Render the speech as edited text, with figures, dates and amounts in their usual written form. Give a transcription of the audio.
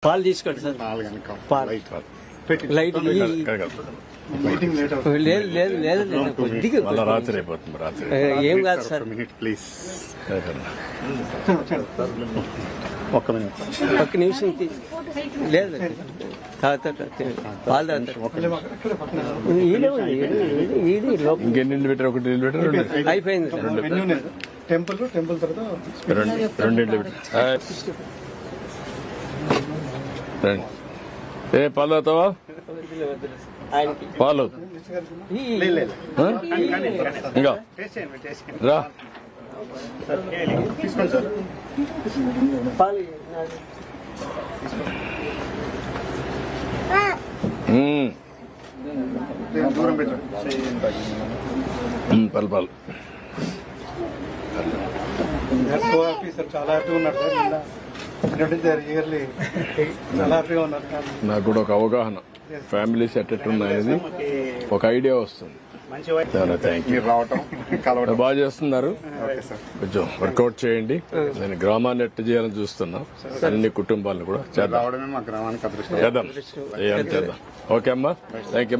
పాలు తీసుకోండి సార్. పాలు లైట్ లేదు లేదు లేదు లేదు కొద్దిగా రాత్రి అయిపోతుంది. రాత్రి ఏం కాదు సార్. ప్లీజ్ ఒక్క నిమిషం లేదు తాగుతారు పాలు తాగుతారు. ఇంకెన్ని నీళ్ళు పెట్టారు? ఒకటి నీళ్ళు పెట్టారు. అయిపోయింది సార్. టెంపుల్ తర్వాత రెండు నీళ్ళు పెట్టారు. ఏ పాలు తాగుతావా? పాలు ఇంకా రా. దూరం పెట్టారు. పాలు పాలు సో హ్యాపీ సార్, చాలా హ్యాపీగా ఉన్నారు సార్. ఇయర్లీ చాలా హ్యాపీగా ఉన్నారు. నాకు కూడా ఒక అవగాహన, ఫ్యామిలీస్ ఎట్టెట్టున్నాయనేది ఒక ఐడియా వస్తుంది. చాలా థ్యాంక్ యూ. బాగా చేస్తున్నారు. కొంచెం వర్కౌట్ చేయండి. నేను గ్రామాన్ని ఎట్ట చేయాలని చూస్తున్నా. అన్ని కుటుంబాలను కూడా చేద్దాం. ఓకే అమ్మా, థ్యాంక్ యూ.